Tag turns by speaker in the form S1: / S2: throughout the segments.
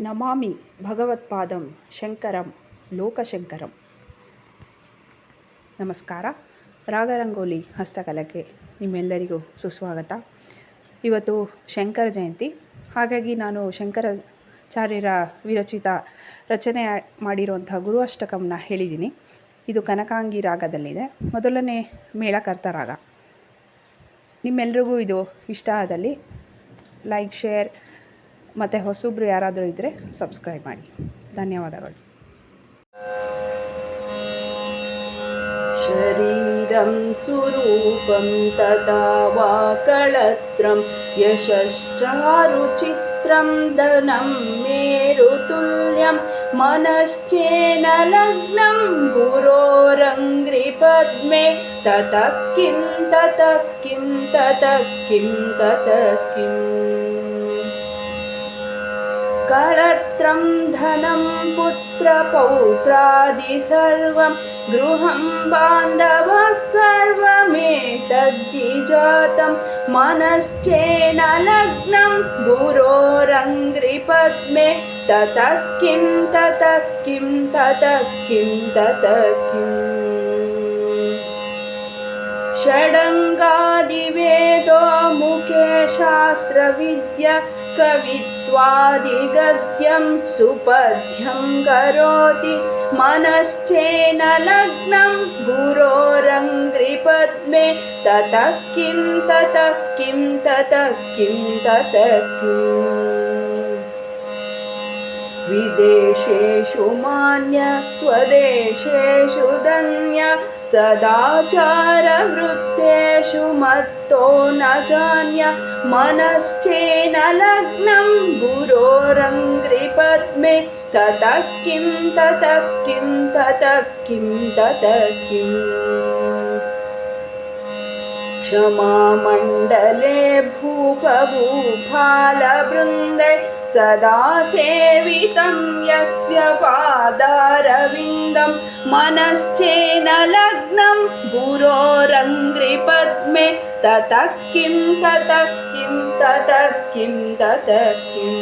S1: ನಮಾಮಿ ಭಗವತ್ಪಾದಂ ಶಂಕರಂ ಲೋಕಶಂಕರಂ. ನಮಸ್ಕಾರ. ರಾಗರಂಗೋಲಿ ಹಸ್ತಕಲೆಗೆ ನಿಮ್ಮೆಲ್ಲರಿಗೂ ಸುಸ್ವಾಗತ. ಇವತ್ತು ಶಂಕರ ಜಯಂತಿ, ಹಾಗಾಗಿ ನಾನು ಶಂಕರಾಚಾರ್ಯರ ವಿರಚಿತ ರಚನೆ ಮಾಡಿರುವಂಥ ಗುರು ಅಷ್ಟಕಂನ ಹೇಳಿದ್ದೀನಿ. ಇದು ಕನಕಾಂಗಿ ರಾಗದಲ್ಲಿದೆ. ಮೊದಲನೇ ಮೇಳಕರ್ತ ರಾಗ. ನಿಮ್ಮೆಲ್ರಿಗೂ ಇದು ಇಷ್ಟ ಆದಲ್ಲಿ ಲೈಕ್, ಶೇರ್ ಮತ್ತು ಹೊಸಬ್ರು ಯಾರಾದರೂ ಇದ್ದರೆ ಸಬ್ಸ್ಕ್ರೈಬ್ ಮಾಡಿ. ಧನ್ಯವಾದಗಳು.
S2: ಶರೀರಂ ಸುರೂಪಂ ತಥಾ ವಾ ಕಳತ್ರಂ ಯಶಶ್ಚಾರುಚಿತ್ರಂ ಧನಂ ಮೇರುತುಲ್ಯಂ ಮನಶ್ಚೇನ ಲಗ್ನಂ ಗುರೋರಂಗ್ರಿಪದ್ಮೆ ತತಃ ಕಿಂ ತತಃ ಕಿಂ ತತಃ ಕಿಂ ತತಃ ಕಿಂ. ಕಳತ್ರಂ ಧನಂ ಪುತ್ರ ಪೌತ್ರಾದಿ ಸರ್ವಂ ಗೃಹಂ ಬಾಂಧವಃ ಸರ್ವಮೇತದ್ದಿ ಜಾತಂ ಮನಶ್ಚೇನ ಲಗ್ನಂ ಗುರೋರಂಗ್ರಿಪದ್ಮೆ ತತಃ ಕಿಂ ತತಃ ಕಿಂ ತತಃ ಕಿಂ ತತಃ ಕಿಂ. ಷಡಂಗಾದಿವೇದೋ ಮುಖೇ ಶಾಸ್ತ್ರವಿದ್ಯಾ ಕವಿತ್ವಾದಿಗದ್ಯಂ ಸುಪದ್ಯಂ ಕರೋತಿ ಮನಶ್ಚೇನ ಲಗ್ನಂ ಗುರೋರಂಗ್ರಿಪದ್ಮೆ ತತಃ ಕಿಂ ತತಃ ಕಿಂ ತತಃ ಕಿಂ ತತಃ ಕಿಂ. ವಿದೇಶೇಷು ಮಾನ್ಯ ಸ್ವದೇಶೇಷು ಧನ್ಯ ಸದಾಚಾರ ವೃತ್ತೇಷು ಮತ್ತೋ ನ ಜಾನ್ಯ ಮನಶ್ಚೇನ ಲಗ್ನಂ ಗುರೋರಂಗ್ರಿಪದ್ಮೆ ತತಃ ಕಿಂ ತತಃ ಕಿಂ ತತಃ ಕಿಂ ತತಃ ಕಿಂ. ಕ್ಷಮಾಮಂಡಲೆ ಭೂಪಭೂಪಾಲವೃಂದೇ ಸದಾ ಸೇವಿತಂ ಯಸ್ಯ ಪಾದಾರವಿಂದಂ ಮನಶ್ಚೇನ ಲಗ್ನಂ ಗುರೋರಂಗ್ರಿಪದ್ಮೆ ತತಃ ಕಿಂ ತತಃ ಕಿಂ ತತಃ ಕಿಂ ತತಃ ಕಿಂ.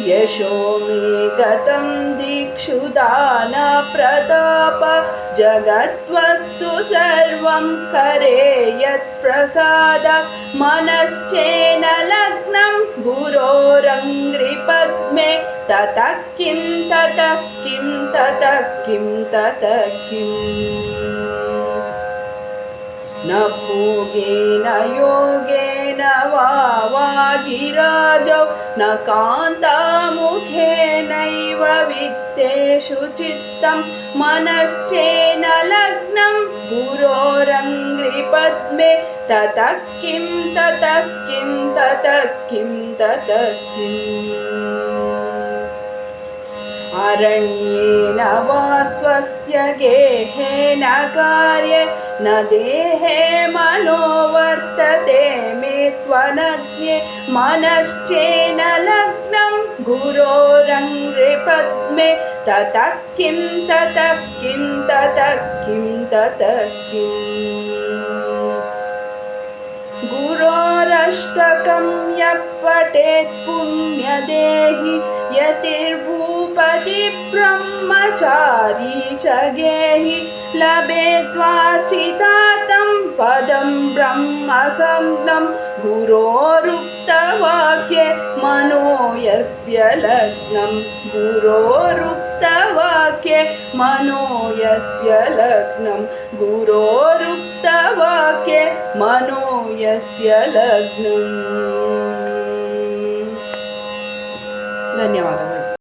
S2: ಯಶೋ ಮೇ ಗತಂ ದಿಕ್ಷು ದಾನ ಪ್ರತಾಪ ಜಗದ್ವಸ್ತು ಸರ್ವಂ ಕರೆ ಯತ್ ಪ್ರಸಾದ ಮನಶ್ಚೇನ ಲಗ್ನಂ ಗುರೋರಂಗ್ರಿಪದ್ಮೆ ತತಃ ಕಿಂ ತತಃ ಕಿಂ ತತಃ ಕಿಂ ತತಃ ಕಿಂ. ನ ಭೋಗೇನ ಯೋಗೇನ ವಾ ವಾಜಿರಾಜೌ ನ ಕಾಂತಾಮುಖೇನೈವ ವಿತ್ತೇಷು ಚಿತ್ತಂ ಮನಶ್ಚೇನ ಲಗ್ನಂ ಗುರೋರಂಗ್ರಿಪದ್ಮೆ ತತಃ ಕಿಂ ತತಃ ಕಿಂ ತತಃ ಕಿಂ ತತಃ ಕಿಂ. ಅರಣ್ಯೇನ ವಾ ಸ್ವಸ್ಯ ಗೇಹೇನ ಕಾರ್ಯೇ ನ ದೇಹೇ ಮನೋ ವರ್ತತೆ ಮೇ ತ್ವನಜ್ಞೆ ಮನಶ್ಚೇನ ಲಗ್ನಂ ಗುರೋರಂಗ್ರಿಪದ್ಮೆ ತತಃ ಕಿಂ ತತಃ ಕಿಂ ತತಃ ಕಿಂ ತತಃ ಕಿಂ. ಗುರೋರಷ್ಟಕಂ ಯಃ ಪಠೇತ್ ಪುಣ್ಯದೇಹಿ ಯತಿರ್ಭೂಪತಿ ಬ್ರಹ್ಮಚಾರಿ ಚ ಗೇಹಿ ಲಭೇದ್ವಾರ್ಚಿತಾರ್ಥಂ ಪದಂ ಬ್ರಹ್ಮಸಂಜ್ಞಂ ಗುರೋರುಕ್ತವಾಕ್ಯೆ ಮನೋ ಯಸ್ಯ ಲಗ್ನಂ ಗುರೋರುಕ್ತವಾಕ್ಯೆ ಮನೋ ಯಸ್ಯ ಲಗ್ನಂ ಗುರೋರುಕ್ತವಾಕ್ಯೆ ಮನೋ ಯಸ್ಯ ಲಗ್ನಂ. ಧನ್ಯವಾದಗಳು.